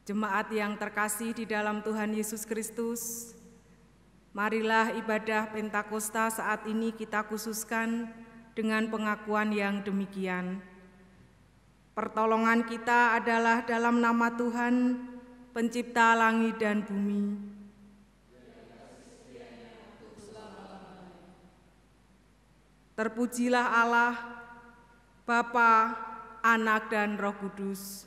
Jemaat yang terkasih di dalam Tuhan Yesus Kristus, Marilah ibadah Pentakosta saat ini kita khususkan dengan pengakuan yang demikian. Pertolongan kita adalah dalam nama Tuhan, Pencipta langit dan bumi. Terpujilah Allah, Bapa, Anak, dan Roh Kudus.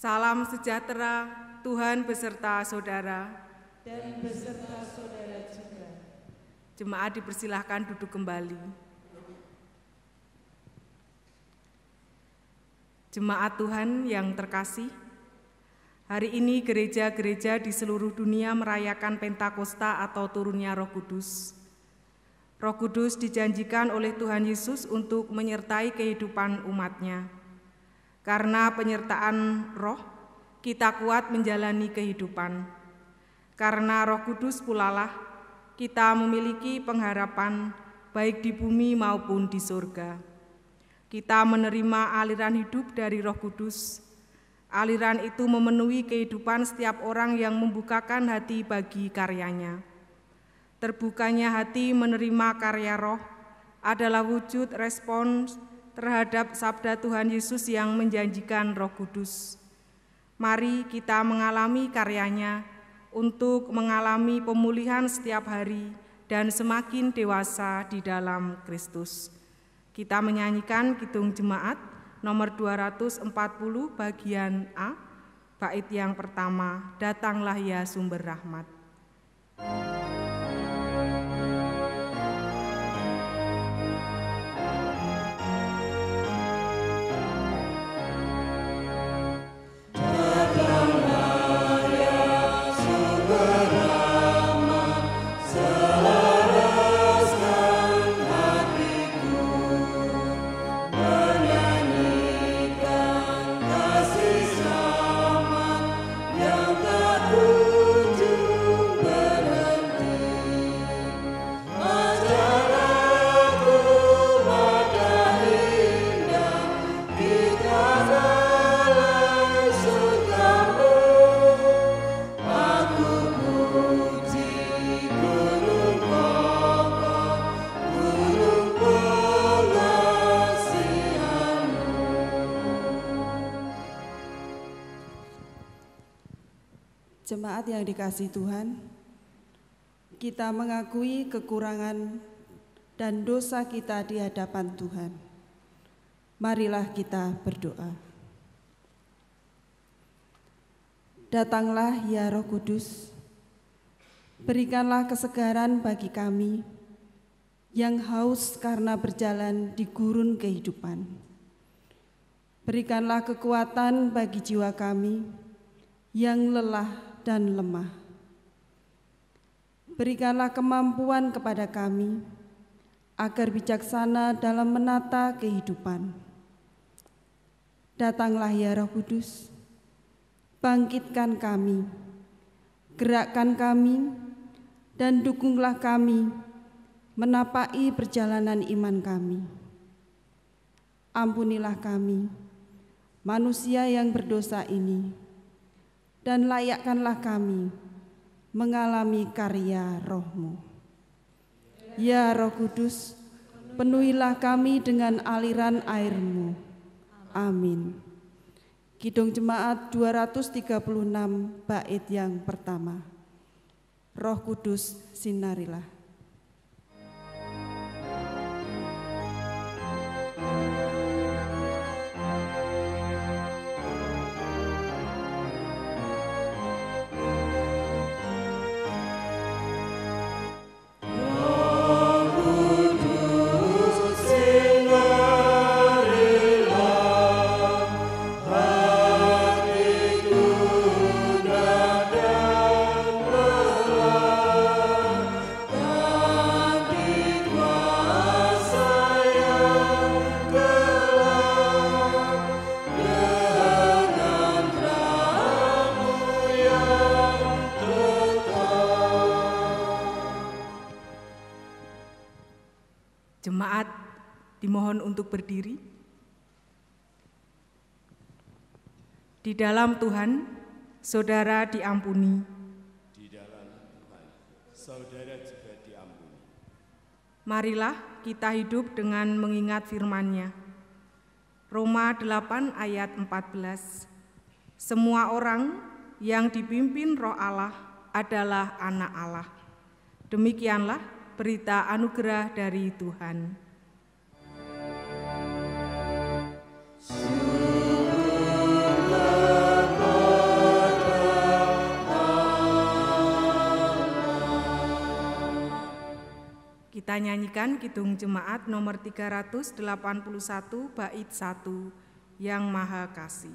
Salam sejahtera, Tuhan beserta saudara. Dan beserta saudara juga. Jemaat dipersilahkan duduk kembali. Jemaat Tuhan yang terkasih, hari ini gereja-gereja di seluruh dunia merayakan Pentakosta atau turunnya Roh Kudus. Roh Kudus dijanjikan oleh Tuhan Yesus untuk menyertai kehidupan umatnya. Karena penyertaan Roh, kita kuat menjalani kehidupan. Karena Roh Kudus pulalah kita memiliki pengharapan baik di bumi maupun di surga. Kita menerima aliran hidup dari Roh Kudus. Aliran itu memenuhi kehidupan setiap orang yang membukakan hati bagi karyanya. Terbukanya hati menerima karya Roh adalah wujud respons terhadap sabda Tuhan Yesus yang menjanjikan Roh Kudus. Mari kita mengalami karyanya untuk mengalami pemulihan setiap hari dan semakin dewasa di dalam Kristus. Kita menyanyikan Kidung Jemaat nomor 240 bagian A, bait yang pertama, Datanglah ya sumber rahmat. Jemaat yang dikasihi Tuhan, kita mengakui kekurangan dan dosa kita di hadapan Tuhan. Marilah kita berdoa. Datanglah ya Roh Kudus, berikanlah kesegaran bagi kami yang haus karena berjalan di gurun kehidupan. Berikanlah kekuatan bagi jiwa kami yang lelah dan lemah. Berikanlah kemampuan kepada kami agar bijaksana dalam menata kehidupan. Datanglah ya Roh Kudus, bangkitkan kami, gerakkan kami, dan dukunglah kami menapaki perjalanan iman kami. Ampunilah kami, manusia yang berdosa ini, dan layakkanlah kami mengalami karya Roh-Mu. Ya Roh Kudus, penuhilah kami dengan aliran air-Mu. Amin. Kidung Jemaat 236 bait yang pertama. Roh Kudus sinarilah. Amin. Jemaat dimohon untuk berdiri. Di dalam Tuhan, saudara diampuni. Di dalam Tuhan, saudara juga diampuni. Marilah kita hidup dengan mengingat firman-Nya. Roma 8 ayat 14. Semua orang yang dipimpin Roh Allah adalah anak Allah. Demikianlah berita anugerah dari Tuhan. Kita nyanyikan Kidung Jemaat nomor 381 bait 1, Yang Maha Kasih.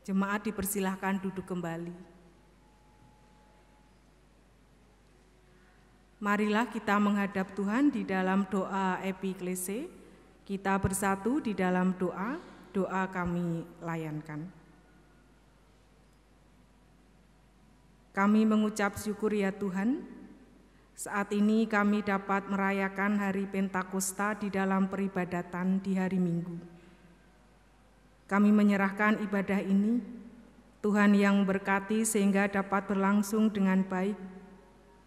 Jemaat dipersilahkan duduk kembali. Marilah kita menghadap Tuhan di dalam doa epiklese. Kita bersatu di dalam doa kami layankan. Kami mengucap syukur ya Tuhan, saat ini kami dapat merayakan hari Pentakosta di dalam peribadatan di hari Minggu. Kami menyerahkan ibadah ini, Tuhan yang berkati sehingga dapat berlangsung dengan baik,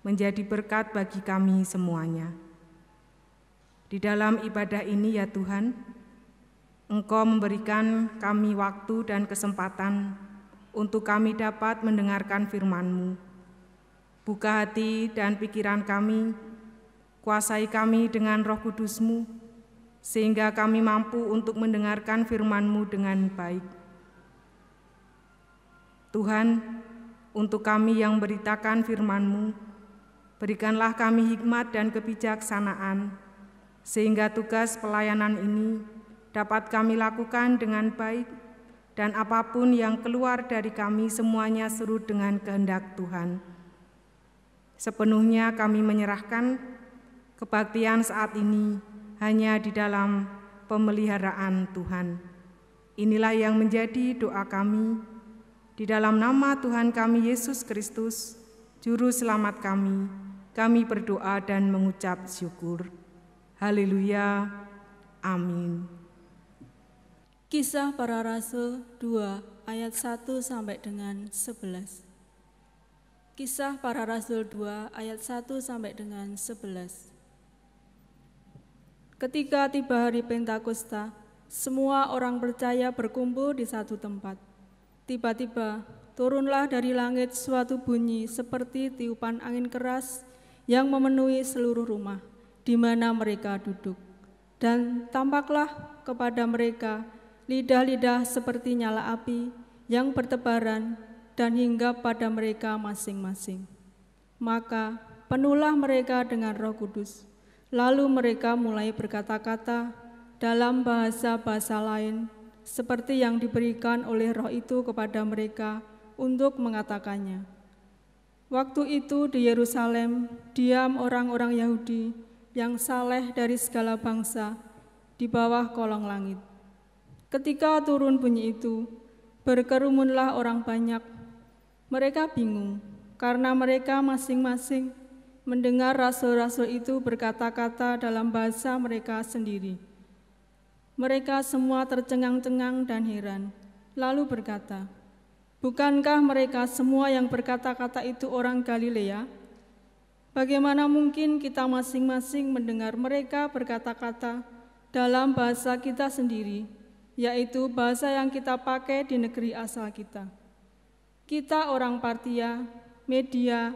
menjadi berkat bagi kami semuanya. Di dalam ibadah ini ya Tuhan, Engkau memberikan kami waktu dan kesempatan untuk kami dapat mendengarkan firman-Mu. Buka hati dan pikiran kami, kuasai kami dengan Roh Kudus-Mu, sehingga kami mampu untuk mendengarkan firman-Mu dengan baik. Tuhan, untuk kami yang beritakan firman-Mu, berikanlah kami hikmat dan kebijaksanaan, sehingga tugas pelayanan ini dapat kami lakukan dengan baik, dan apapun yang keluar dari kami semuanya surut dengan kehendak Tuhan. Sepenuhnya kami menyerahkan kebaktian saat ini hanya di dalam pemeliharaan Tuhan. Inilah yang menjadi doa kami, di dalam nama Tuhan kami Yesus Kristus, Juru Selamat kami berdoa dan mengucap syukur. Haleluya, amin. Kisah Para Rasul 2 ayat 1 sampai dengan 11. Kisah Para Rasul 2 ayat 1 sampai dengan 11. Ketika tiba hari Pentakosta, semua orang percaya berkumpul di satu tempat. Tiba-tiba turunlah dari langit suatu bunyi seperti tiupan angin keras yang memenuhi seluruh rumah di mana mereka duduk. Dan tampaklah kepada mereka lidah-lidah seperti nyala api yang bertebaran dan hinggap pada mereka masing-masing. Maka penuhlah mereka dengan Roh Kudus. Lalu mereka mulai berkata-kata dalam bahasa-bahasa lain, seperti yang diberikan oleh Roh itu kepada mereka untuk mengatakannya. Waktu itu di Yerusalem diam orang-orang Yahudi yang saleh dari segala bangsa di bawah kolong langit. Ketika turun bunyi itu, berkerumunlah orang banyak. Mereka bingung karena mereka masing-masing mendengar rasul-rasul itu berkata-kata dalam bahasa mereka sendiri. Mereka semua tercengang-cengang dan heran, lalu berkata, "Bukankah mereka semua yang berkata-kata itu orang Galilea? Bagaimana mungkin kita masing-masing mendengar mereka berkata-kata dalam bahasa kita sendiri, yaitu bahasa yang kita pakai di negeri asal kita? Kita orang Partia, Media,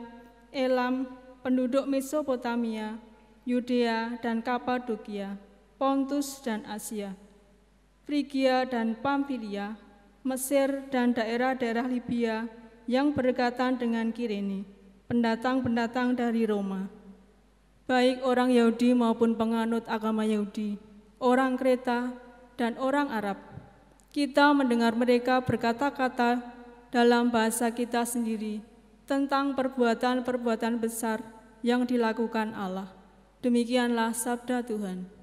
Elam, penduduk Mesopotamia, Yudea dan Kapadokia, Pontus dan Asia, Frigia dan Pamfilia, Mesir, dan daerah-daerah Libya yang berdekatan dengan Kirene, pendatang-pendatang dari Roma, baik orang Yahudi maupun penganut agama Yahudi, orang Kreta, dan orang Arab. Kita mendengar mereka berkata-kata dalam bahasa kita sendiri tentang perbuatan-perbuatan besar yang dilakukan Allah. Demikianlah sabda Tuhan.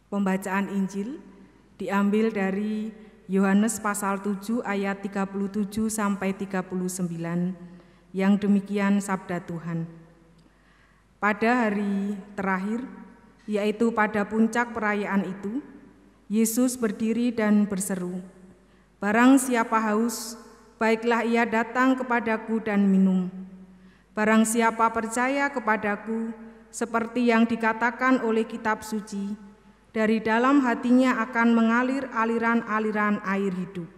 Pembacaan Injil diambil dari Yohanes pasal 7 ayat 37 sampai 39 yang demikian sabda Tuhan. Pada hari terakhir, yaitu pada puncak perayaan itu, Yesus berdiri dan berseru, "Barang siapa haus, baiklah ia datang kepadaku dan minum. Barang siapa percaya kepadaku, seperti yang dikatakan oleh kitab suci, dari dalam hatinya akan mengalir aliran-aliran air hidup."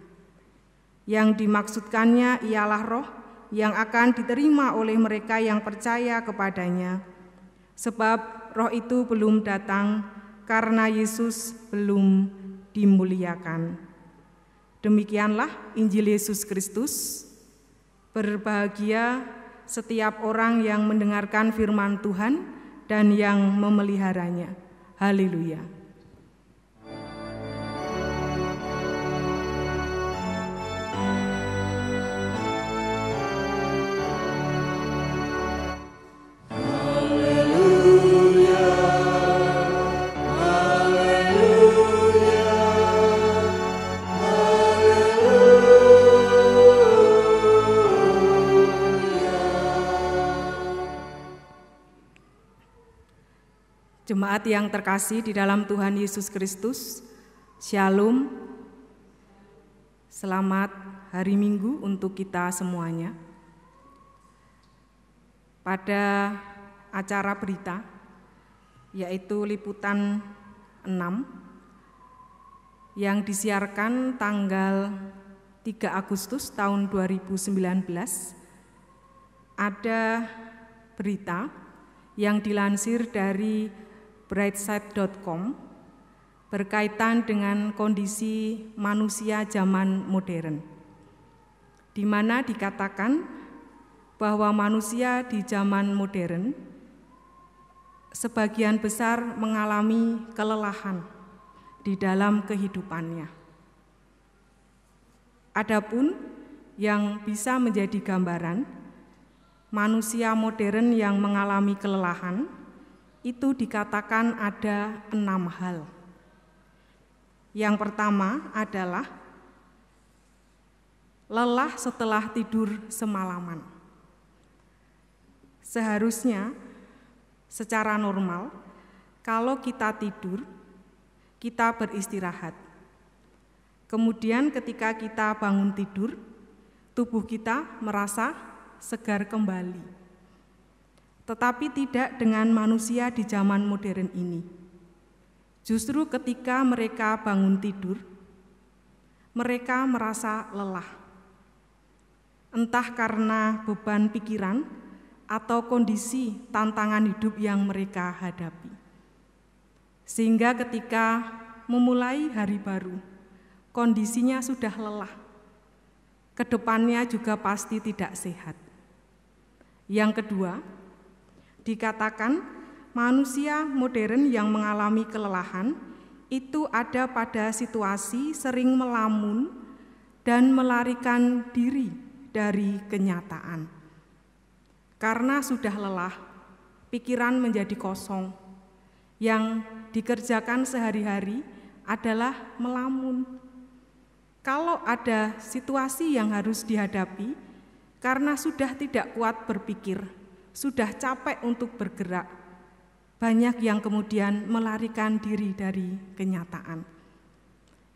Yang dimaksudkannya ialah roh yang akan diterima oleh mereka yang percaya kepadanya, sebab roh itu belum datang karena Yesus belum dimuliakan. Demikianlah Injil Yesus Kristus. Berbahagia setiap orang yang mendengarkan firman Tuhan dan yang memeliharanya. Haleluya. Jemaat yang terkasih di dalam Tuhan Yesus Kristus, Shalom. Selamat hari Minggu untuk kita semuanya. Pada acara berita, yaitu liputan 6, yang disiarkan tanggal 3 Agustus tahun 2019, ada berita yang dilansir dari brightside.com berkaitan dengan kondisi manusia zaman modern, di mana dikatakan bahwa manusia di zaman modern sebagian besar mengalami kelelahan di dalam kehidupannya. Adapun yang bisa menjadi gambaran manusia modern yang mengalami kelelahan itu dikatakan ada 6 hal. Yang pertama adalah lelah setelah tidur semalaman. Seharusnya secara normal, kalau kita tidur, kita beristirahat. Kemudian ketika kita bangun tidur, tubuh kita merasa segar kembali. Tetapi tidak dengan manusia di zaman modern ini. Justru ketika mereka bangun tidur, mereka merasa lelah. Entah karena beban pikiran atau kondisi tantangan hidup yang mereka hadapi. Sehingga ketika memulai hari baru, kondisinya sudah lelah. Kedepannya juga pasti tidak sehat. Yang kedua, dikatakan manusia modern yang mengalami kelelahan itu ada pada situasi sering melamun dan melarikan diri dari kenyataan. Karena sudah lelah, pikiran menjadi kosong. Yang dikerjakan sehari-hari adalah melamun. Kalau ada situasi yang harus dihadapi, karena sudah tidak kuat berpikir, sudah capek untuk bergerak, banyak yang kemudian melarikan diri dari kenyataan.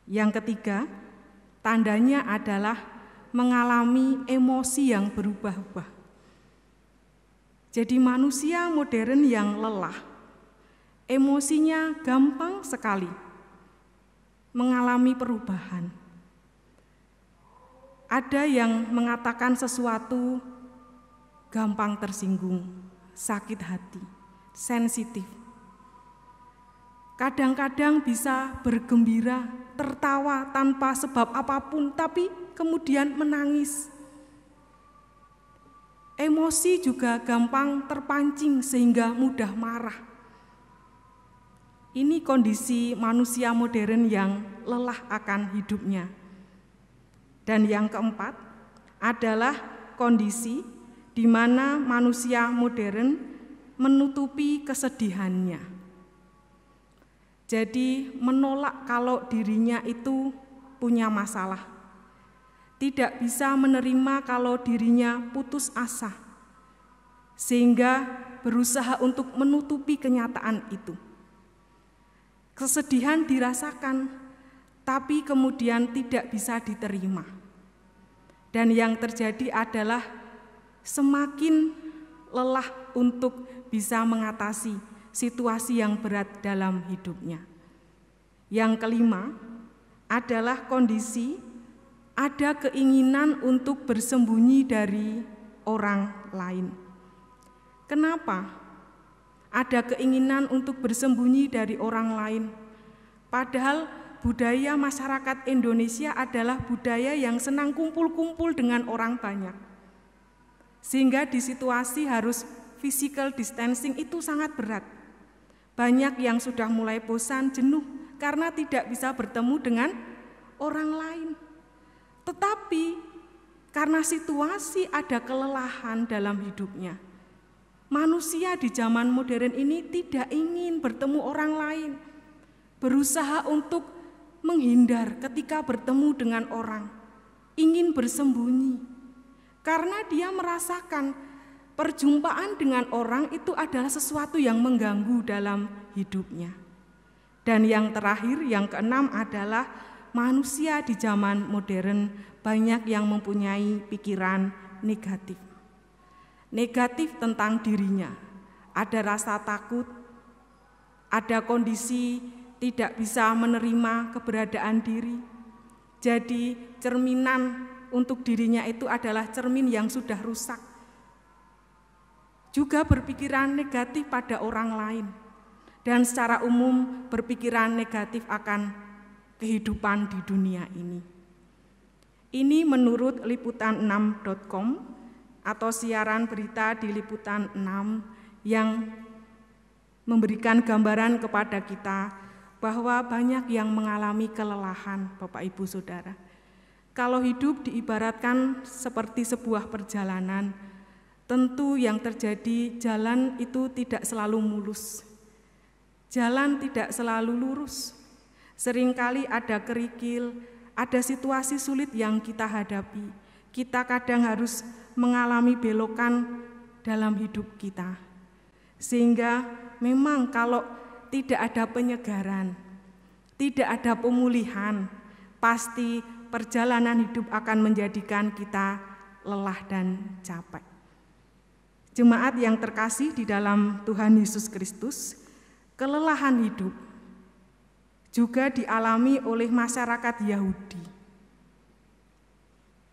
Yang ketiga, tandanya adalah mengalami emosi yang berubah-ubah. Jadi manusia modern yang lelah, emosinya gampang sekali mengalami perubahan. Ada yang mengatakan sesuatu gampang tersinggung, sakit hati, sensitif. Kadang-kadang bisa bergembira, tertawa tanpa sebab apapun, tapi kemudian menangis. Emosi juga gampang terpancing sehingga mudah marah. Ini kondisi manusia modern yang lelah akan hidupnya. Dan yang keempat adalah kondisi di mana manusia modern menutupi kesedihannya. Jadi menolak kalau dirinya itu punya masalah. Tidak bisa menerima kalau dirinya putus asa, sehingga berusaha untuk menutupi kenyataan itu. Kesedihan dirasakan, tapi kemudian tidak bisa diterima. Dan yang terjadi adalah semakin lelah untuk bisa mengatasi situasi yang berat dalam hidupnya. Yang kelima adalah kondisi ada keinginan untuk bersembunyi dari orang lain. Kenapa? Ada keinginan untuk bersembunyi dari orang lain. Padahal budaya masyarakat Indonesia adalah budaya yang senang kumpul-kumpul dengan orang banyak. Sehingga di situasi harus physical distancing itu sangat berat. Banyak yang sudah mulai bosan, jenuh karena tidak bisa bertemu dengan orang lain. Tetapi karena situasi ada kelelahan dalam hidupnya, manusia di zaman modern ini tidak ingin bertemu orang lain, berusaha untuk menghindar ketika bertemu dengan orang, ingin bersembunyi, karena dia merasakan perjumpaan dengan orang itu adalah sesuatu yang mengganggu dalam hidupnya. Dan yang terakhir, yang keenam adalah manusia di zaman modern banyak yang mempunyai pikiran negatif. Negatif tentang dirinya, ada rasa takut, ada kondisi tidak bisa menerima keberadaan diri. Jadi cerminan untuk dirinya itu adalah cermin yang sudah rusak. Juga berpikiran negatif pada orang lain, dan secara umum berpikiran negatif akan kehidupan di dunia ini. Ini menurut liputan6.com atau siaran berita di Liputan 6 yang memberikan gambaran kepada kita bahwa banyak yang mengalami kelelahan, Bapak Ibu Saudara. Kalau hidup diibaratkan seperti sebuah perjalanan, tentu yang terjadi jalan itu tidak selalu mulus. Jalan tidak selalu lurus. Seringkali ada kerikil, ada situasi sulit yang kita hadapi. Kita kadang harus mengalami belokan dalam hidup kita. Sehingga memang kalau tidak ada penyegaran, tidak ada pemulihan, pasti perjalanan hidup akan menjadikan kita lelah dan capek. Jemaat yang terkasih di dalam Tuhan Yesus Kristus, kelelahan hidup juga dialami oleh masyarakat Yahudi,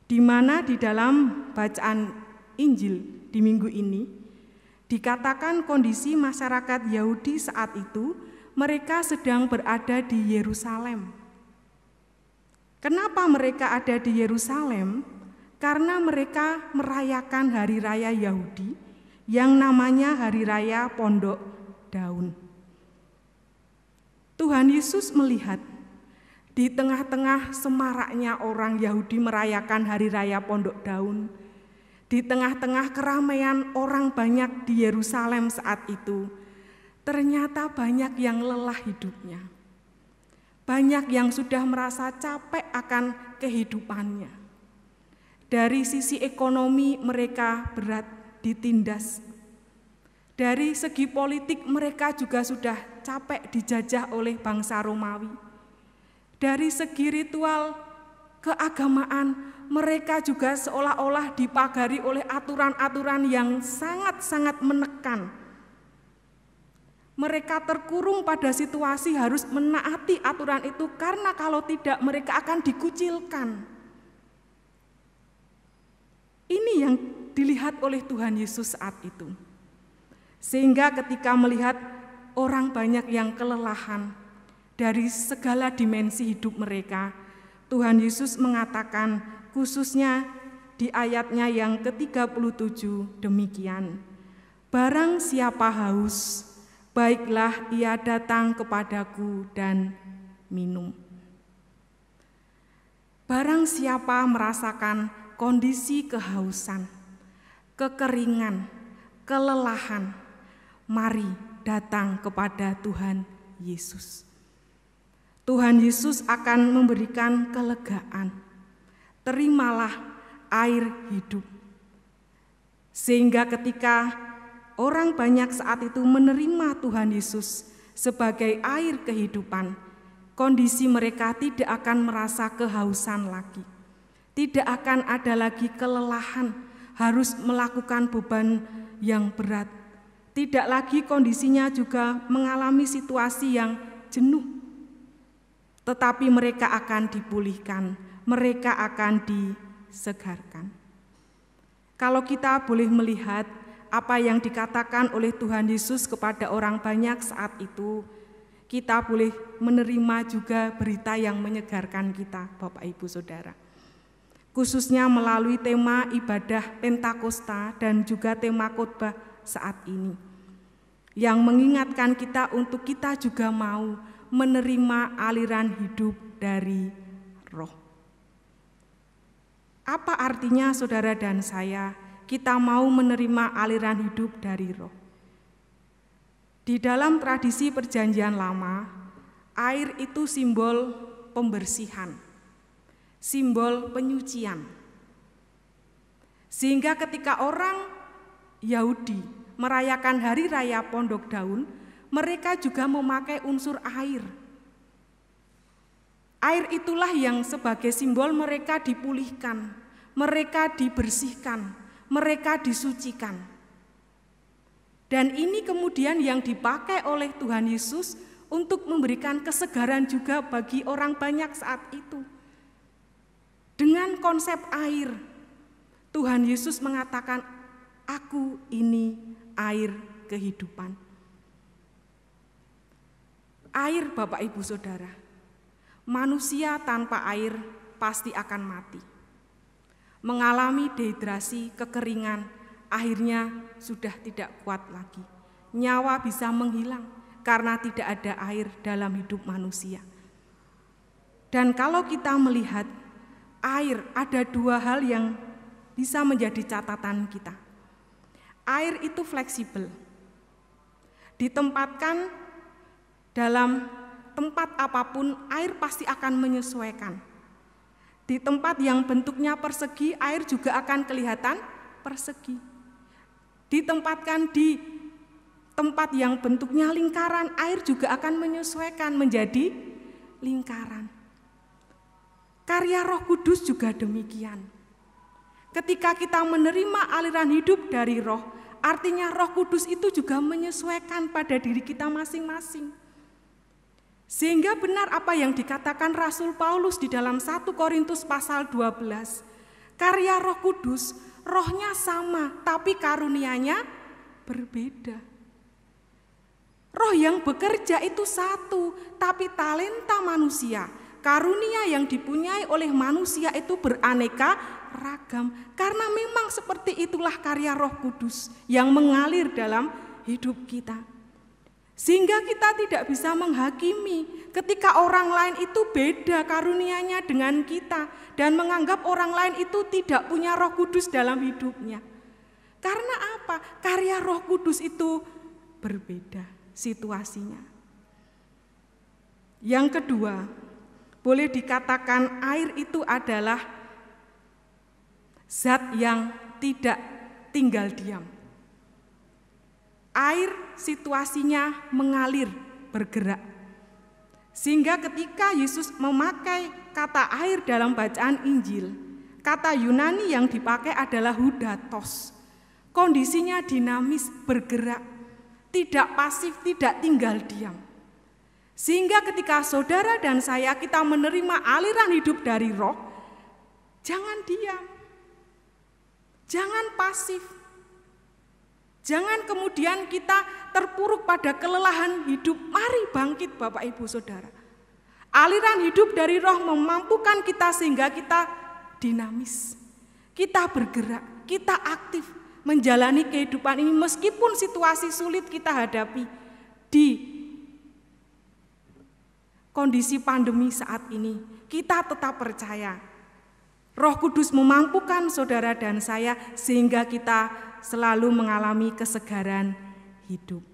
di mana di dalam bacaan Injil di minggu ini dikatakan kondisi masyarakat Yahudi saat itu mereka sedang berada di Yerusalem. Kenapa mereka ada di Yerusalem? Karena mereka merayakan hari raya Yahudi yang namanya Hari Raya Pondok Daun. Tuhan Yesus melihat di tengah-tengah semaraknya orang Yahudi merayakan Hari Raya Pondok Daun, di tengah-tengah keramaian orang banyak di Yerusalem saat itu, ternyata banyak yang lelah hidupnya. Banyak yang sudah merasa capek akan kehidupannya. Dari sisi ekonomi mereka berat ditindas. Dari segi politik mereka juga sudah capek dijajah oleh bangsa Romawi. Dari segi ritual keagamaan mereka juga seolah-olah dipagari oleh aturan-aturan yang sangat-sangat menekan. Mereka terkurung pada situasi harus menaati aturan itu karena kalau tidak mereka akan dikucilkan. Ini yang dilihat oleh Tuhan Yesus saat itu. Sehingga ketika melihat orang banyak yang kelelahan dari segala dimensi hidup mereka, Tuhan Yesus mengatakan khususnya di ayatnya yang ke-37 demikian, barang siapa haus, baiklah ia datang kepadaku dan minum. Barang siapa merasakan kondisi kehausan, kekeringan, kelelahan, mari datang kepada Tuhan Yesus. Tuhan Yesus akan memberikan kelegaan. Terimalah air hidup. Sehingga ketika orang banyak saat itu menerima Tuhan Yesus sebagai air kehidupan, kondisi mereka tidak akan merasa kehausan lagi. Tidak akan ada lagi kelelahan, harus melakukan beban yang berat. Tidak lagi kondisinya juga mengalami situasi yang jenuh. Tetapi mereka akan dipulihkan, mereka akan disegarkan. Kalau kita boleh melihat apa yang dikatakan oleh Tuhan Yesus kepada orang banyak saat itu, kita boleh menerima juga berita yang menyegarkan kita, Bapak Ibu Saudara. Khususnya melalui tema ibadah Pentakosta dan juga tema khotbah saat ini, yang mengingatkan kita untuk kita juga mau menerima aliran hidup dari Roh. Apa artinya saudara dan saya, kita mau menerima aliran hidup dari Roh? Di dalam tradisi Perjanjian Lama, air itu simbol pembersihan, simbol penyucian. Sehingga ketika orang Yahudi merayakan hari raya Pondok Daun, mereka juga memakai unsur air. Air itulah yang sebagai simbol mereka dipulihkan, mereka dibersihkan, mereka disucikan. Dan ini kemudian yang dipakai oleh Tuhan Yesus untuk memberikan kesegaran juga bagi orang banyak saat itu. Dengan konsep air, Tuhan Yesus mengatakan, "Aku ini air kehidupan." Air, Bapak Ibu Saudara, manusia tanpa air pasti akan mati. Mengalami dehidrasi, kekeringan, akhirnya sudah tidak kuat lagi. Nyawa bisa menghilang karena tidak ada air dalam hidup manusia. Dan kalau kita melihat air, ada dua hal yang bisa menjadi catatan kita. Air itu fleksibel. Ditempatkan dalam tempat apapun, air pasti akan menyesuaikan. Di tempat yang bentuknya persegi, air juga akan kelihatan persegi. Ditempatkan di tempat yang bentuknya lingkaran, air juga akan menyesuaikan menjadi lingkaran. Karya Roh Kudus juga demikian. Ketika kita menerima aliran hidup dari Roh, artinya Roh Kudus itu juga menyesuaikan pada diri kita masing-masing. Sehingga benar apa yang dikatakan Rasul Paulus di dalam 1 Korintus pasal 12. Karya Roh Kudus, rohnya sama, tapi karunianya berbeda. Roh yang bekerja itu satu, tapi talenta manusia, karunia yang dipunyai oleh manusia itu beraneka ragam. Karena memang seperti itulah karya Roh Kudus yang mengalir dalam hidup kita. Sehingga kita tidak bisa menghakimi ketika orang lain itu beda karunianya dengan kita dan menganggap orang lain itu tidak punya Roh Kudus dalam hidupnya. Karena apa? Karya Roh Kudus itu berbeda situasinya. Yang kedua, boleh dikatakan air itu adalah zat yang tidak tinggal diam. Air situasinya mengalir, bergerak. Sehingga ketika Yesus memakai kata air dalam bacaan Injil, kata Yunani yang dipakai adalah hudatos. Kondisinya dinamis, bergerak, tidak pasif, tidak tinggal diam. Sehingga ketika saudara dan saya kita menerima aliran hidup dari Roh, jangan diam. Jangan pasif. Jangan kemudian kita terpuruk pada kelelahan hidup. Mari bangkit Bapak Ibu Saudara. Aliran hidup dari roh memampukan kita sehingga kita dinamis. Kita bergerak, kita aktif menjalani kehidupan ini meskipun situasi sulit kita hadapi di kondisi pandemi saat ini. Kita tetap percaya Roh Kudus memampukan saudara dan saya sehingga kita selalu mengalami kesegaran hidup.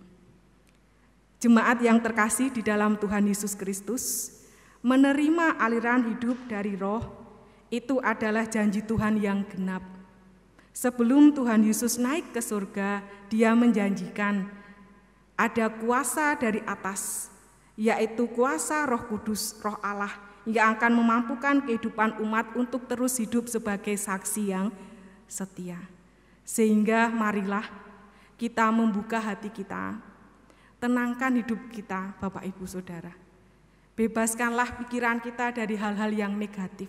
Jemaat yang terkasih di dalam Tuhan Yesus Kristus, menerima aliran hidup dari roh itu adalah janji Tuhan yang genap. Sebelum Tuhan Yesus naik ke surga, Dia menjanjikan ada kuasa dari atas, yaitu kuasa Roh Kudus, Roh Allah, yang akan memampukan kehidupan umat untuk terus hidup sebagai saksi yang setia. Sehingga marilah kita membuka hati kita, tenangkan hidup kita Bapak Ibu Saudara. Bebaskanlah pikiran kita dari hal-hal yang negatif.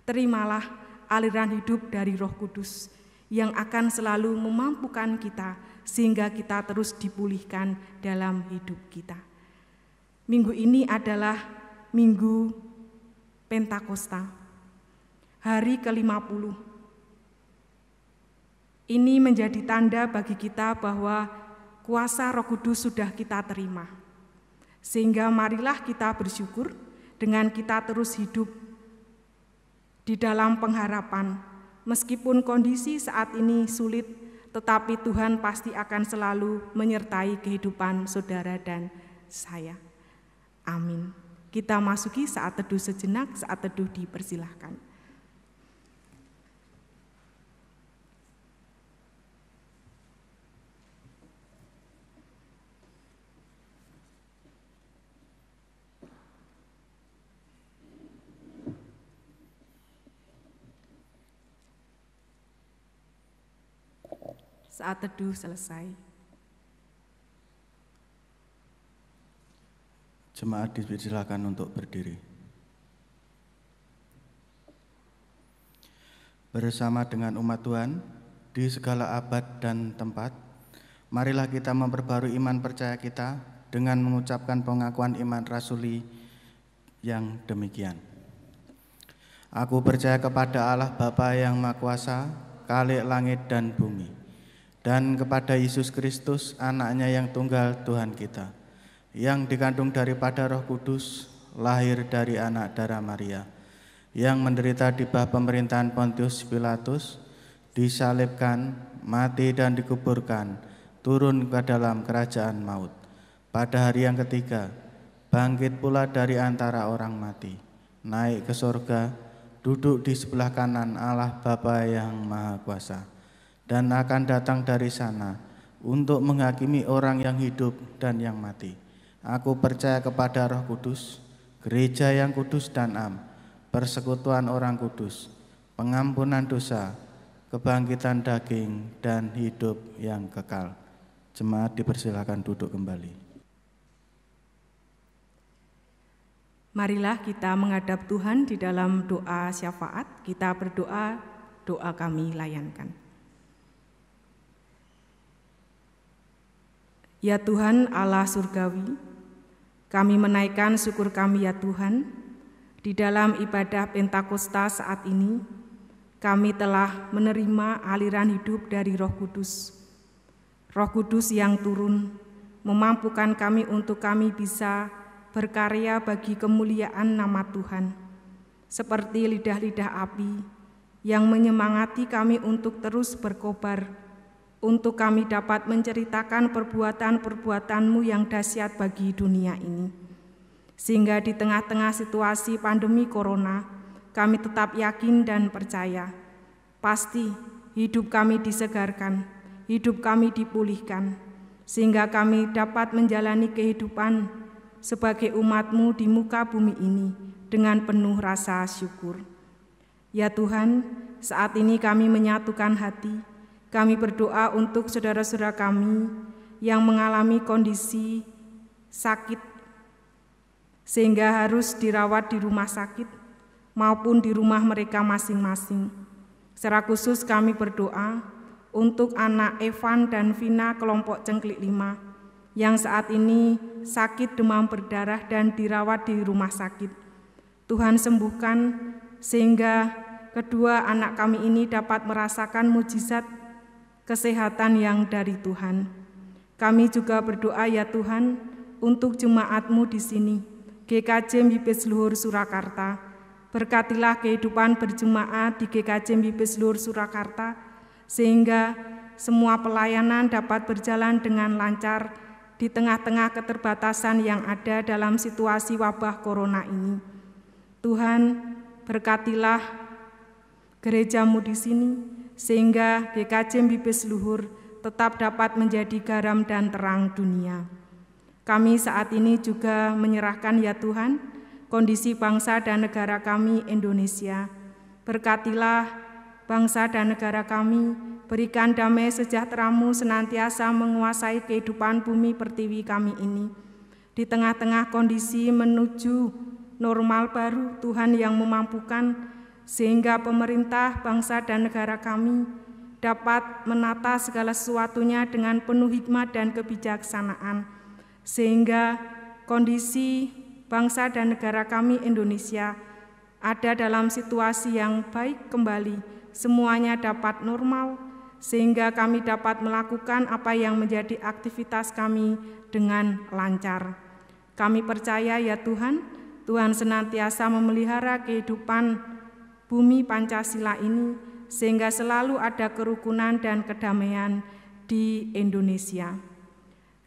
Terimalah aliran hidup dari Roh Kudus yang akan selalu memampukan kita sehingga kita terus dipulihkan dalam hidup kita. Minggu ini adalah Minggu Pentakosta, hari ke-50. Ini menjadi tanda bagi kita bahwa kuasa Roh Kudus sudah kita terima. Sehingga marilah kita bersyukur dengan kita terus hidup di dalam pengharapan. Meskipun kondisi saat ini sulit, tetapi Tuhan pasti akan selalu menyertai kehidupan saudara dan saya. Amin. Kita masuki saat teduh sejenak, saat teduh dipersilahkan. Saat teduh selesai. Jemaat dipersilakan untuk berdiri. Bersama dengan umat Tuhan di segala abad dan tempat, marilah kita memperbarui iman percaya kita dengan mengucapkan pengakuan iman rasuli yang demikian. Aku percaya kepada Allah Bapa yang Maha Kuasa, Khalik langit dan bumi, dan kepada Yesus Kristus, anaknya yang tunggal Tuhan kita, yang dikandung daripada Roh Kudus, lahir dari anak darah Maria, yang menderita di bawah pemerintahan Pontius Pilatus, disalibkan, mati dan dikuburkan, turun ke dalam kerajaan maut. Pada hari yang ketiga, bangkit pula dari antara orang mati, naik ke surga, duduk di sebelah kanan Allah Bapa yang Maha Kuasa, dan akan datang dari sana untuk menghakimi orang yang hidup dan yang mati. Aku percaya kepada Roh Kudus, gereja yang kudus dan am, persekutuan orang kudus, pengampunan dosa, kebangkitan daging, dan hidup yang kekal. Jemaat dipersilakan duduk kembali. Marilah kita menghadap Tuhan di dalam doa syafaat. Kita berdoa, doa kami layankan. Ya Tuhan Allah surgawi, kami menaikkan syukur kami ya Tuhan, di dalam ibadah Pentakosta saat ini, kami telah menerima aliran hidup dari Roh Kudus. Roh Kudus yang turun, memampukan kami untuk kami bisa berkarya bagi kemuliaan nama Tuhan, seperti lidah-lidah api yang menyemangati kami untuk terus berkobar, untuk kami dapat menceritakan perbuatan-perbuatan-Mu yang dahsyat bagi dunia ini. Sehingga di tengah-tengah situasi pandemi corona, kami tetap yakin dan percaya, pasti hidup kami disegarkan, hidup kami dipulihkan, sehingga kami dapat menjalani kehidupan sebagai umat-Mu di muka bumi ini dengan penuh rasa syukur. Ya Tuhan, saat ini kami menyatukan hati. Kami berdoa untuk saudara-saudara kami yang mengalami kondisi sakit sehingga harus dirawat di rumah sakit maupun di rumah mereka masing-masing. Secara khusus kami berdoa untuk anak Evan dan Vina kelompok Cengklik 5 yang saat ini sakit demam berdarah dan dirawat di rumah sakit. Tuhan sembuhkan sehingga kedua anak kami ini dapat merasakan mujizat kesehatan yang dari Tuhan. Kami juga berdoa ya Tuhan untuk jemaat-Mu di sini, GKJ Mibis Luhur Surakarta. Berkatilah kehidupan berjemaat di GKJ Mibis Luhur Surakarta, sehingga semua pelayanan dapat berjalan dengan lancar di tengah-tengah keterbatasan yang ada dalam situasi wabah corona ini. Tuhan, berkatilah gereja-Mu di sini, sehingga GKJ Mibis Luhur tetap dapat menjadi garam dan terang dunia. Kami saat ini juga menyerahkan ya Tuhan, kondisi bangsa dan negara kami Indonesia. Berkatilah bangsa dan negara kami, berikan damai sejahtera-Mu senantiasa menguasai kehidupan bumi pertiwi kami ini. Di tengah-tengah kondisi menuju normal baru, Tuhan yang memampukan sehingga pemerintah, bangsa dan negara kami dapat menata segala sesuatunya dengan penuh hikmat dan kebijaksanaan, sehingga kondisi bangsa dan negara kami Indonesia ada dalam situasi yang baik kembali, semuanya dapat normal, sehingga kami dapat melakukan apa yang menjadi aktivitas kami dengan lancar. Kami percaya ya Tuhan, Tuhan senantiasa memelihara kehidupan bumi Pancasila ini, sehingga selalu ada kerukunan dan kedamaian di Indonesia.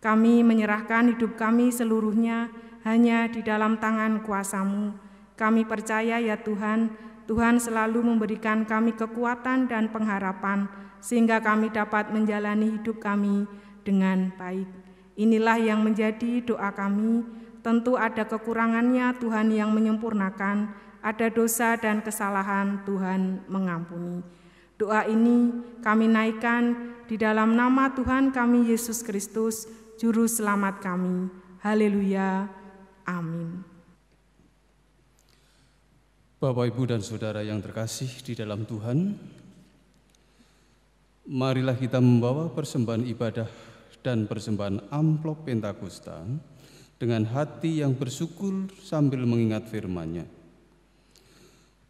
Kami menyerahkan hidup kami seluruhnya hanya di dalam tangan kuasa-Mu. Kami percaya ya Tuhan, Tuhan selalu memberikan kami kekuatan dan pengharapan, sehingga kami dapat menjalani hidup kami dengan baik. Inilah yang menjadi doa kami. Tentu ada kekurangannya, Tuhan yang menyempurnakan, ada dosa dan kesalahan, Tuhan mengampuni. Doa ini kami naikkan di dalam nama Tuhan kami Yesus Kristus, Juru Selamat kami. Haleluya. Amin. Bapak, Ibu, dan Saudara yang terkasih di dalam Tuhan, marilah kita membawa persembahan ibadah dan persembahan amplop Pentakosta dengan hati yang bersyukur sambil mengingat firman-Nya.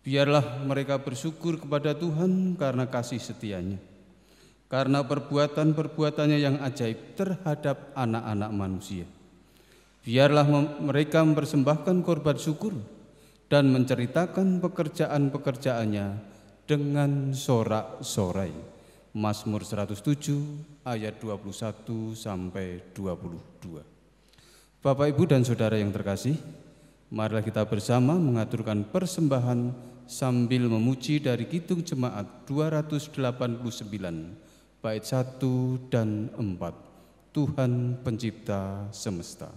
Biarlah mereka bersyukur kepada Tuhan karena kasih setia-Nya, karena perbuatan-perbuatannya yang ajaib terhadap anak-anak manusia. Biarlah mereka mempersembahkan korban syukur dan menceritakan pekerjaan-pekerjaannya dengan sorak-sorai. Mazmur 107 ayat 21 sampai 22. Bapak, Ibu, dan Saudara yang terkasih, marilah kita bersama mengaturkan persembahan sambil memuji dari Kidung Jemaat 289 bait 1 dan 4. Tuhan Pencipta Semesta.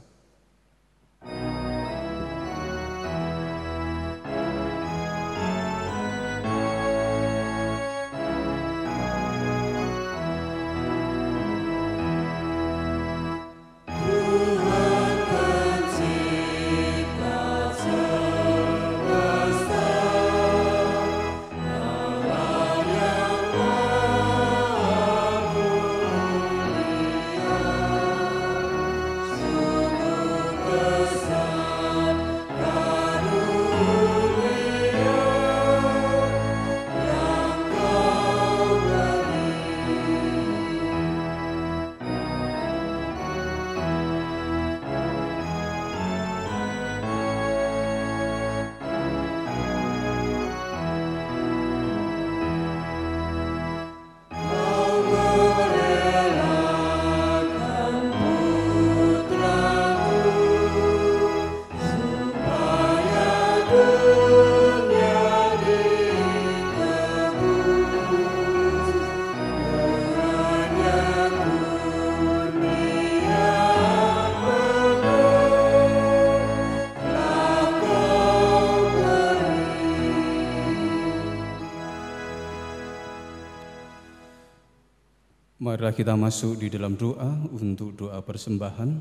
Marilah kita masuk di dalam doa untuk doa persembahan,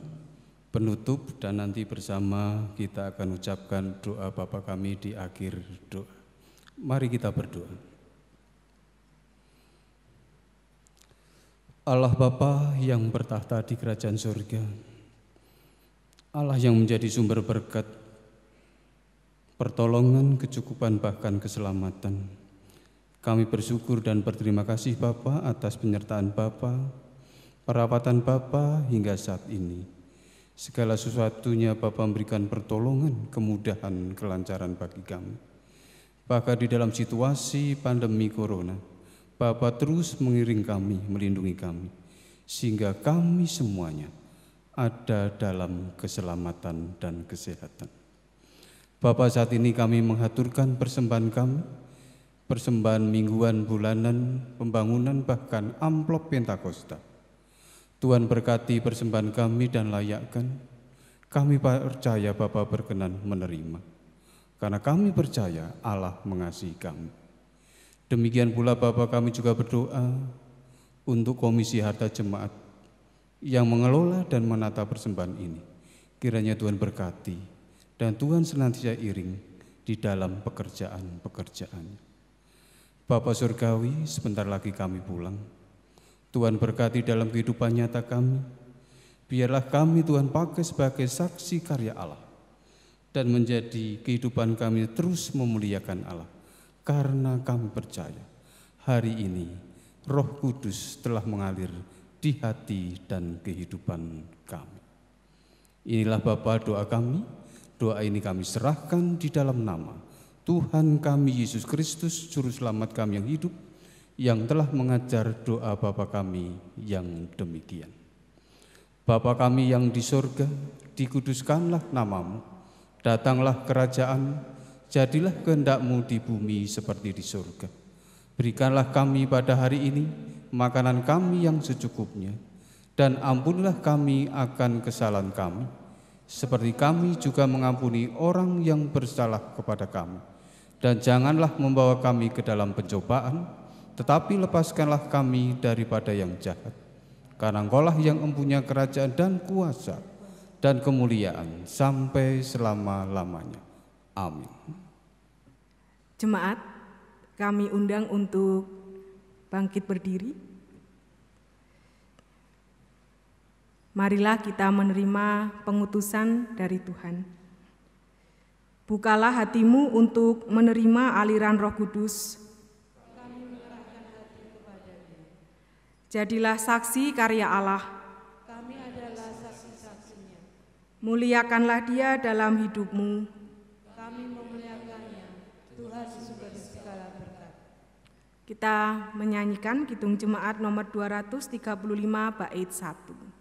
penutup, dan nanti bersama kita akan ucapkan doa Bapa kami di akhir doa. Mari kita berdoa. Allah Bapa yang bertahta di kerajaan surga, Allah yang menjadi sumber berkat, pertolongan, kecukupan, bahkan keselamatan. Kami bersyukur dan berterima kasih Bapa atas penyertaan Bapa, perawatan Bapa hingga saat ini. Segala sesuatunya Bapa memberikan pertolongan, kemudahan, kelancaran bagi kami. Bahkan di dalam situasi pandemi corona, Bapa terus mengiring kami, melindungi kami, sehingga kami semuanya ada dalam keselamatan dan kesehatan. Bapa, saat ini kami menghaturkan persembahan kami, persembahan mingguan, bulanan, pembangunan, bahkan amplop Pentakosta. Tuhan berkati persembahan kami dan layakkan. Kami percaya Bapa berkenan menerima, karena kami percaya Allah mengasihi kami. Demikian pula Bapa, kami juga berdoa untuk Komisi Harta Jemaat yang mengelola dan menata persembahan ini. Kiranya Tuhan berkati dan Tuhan senantiasa iring di dalam pekerjaan-pekerjaannya. Bapa Surgawi, sebentar lagi kami pulang. Tuhan berkati dalam kehidupan nyata kami. Biarlah kami Tuhan pakai sebagai saksi karya Allah dan menjadi kehidupan kami terus memuliakan Allah. Karena kami percaya hari ini Roh Kudus telah mengalir di hati dan kehidupan kami. Inilah Bapa doa kami. Doa ini kami serahkan di dalam nama Tuhan kami Yesus Kristus, Juru Selamat kami yang hidup, yang telah mengajar doa Bapa kami yang demikian. Bapa kami yang di surga, dikuduskanlah namamu, datanglah kerajaan, jadilah kehendak-Mu di bumi seperti di surga. Berikanlah kami pada hari ini makanan kami yang secukupnya, dan ampunilah kami akan kesalahan kami, seperti kami juga mengampuni orang yang bersalah kepada kami. Dan janganlah membawa kami ke dalam pencobaan, tetapi lepaskanlah kami daripada yang jahat. Karena Engkaulah yang mempunyai kerajaan dan kuasa dan kemuliaan sampai selama-lamanya. Amin. Jemaat, kami undang untuk bangkit berdiri. Marilah kita menerima pengutusan dari Tuhan. Bukalah hatimu untuk menerima aliran Roh Kudus. Jadilah saksi karya Allah. Kami adalah saksi-saksinya. Muliakanlah Dia dalam hidupmu. Kami memuliakannya, Tuhan sumber segala berkat. Kita menyanyikan Kidung Jemaat nomor 235 bait 1.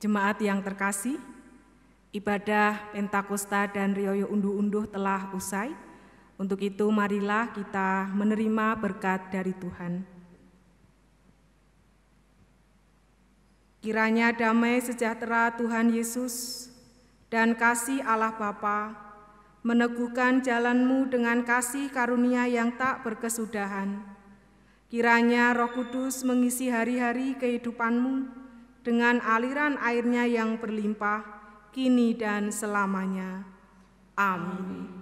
Jemaat yang terkasih, ibadah Pentakosta dan Rioyo Unduh-Unduh telah usai. Untuk itu marilah kita menerima berkat dari Tuhan. Kiranya damai sejahtera Tuhan Yesus dan kasih Allah Bapa meneguhkan jalanmu dengan kasih karunia yang tak berkesudahan. Kiranya Roh Kudus mengisi hari-hari kehidupanmu dengan aliran airnya yang berlimpah, kini dan selamanya. Amin.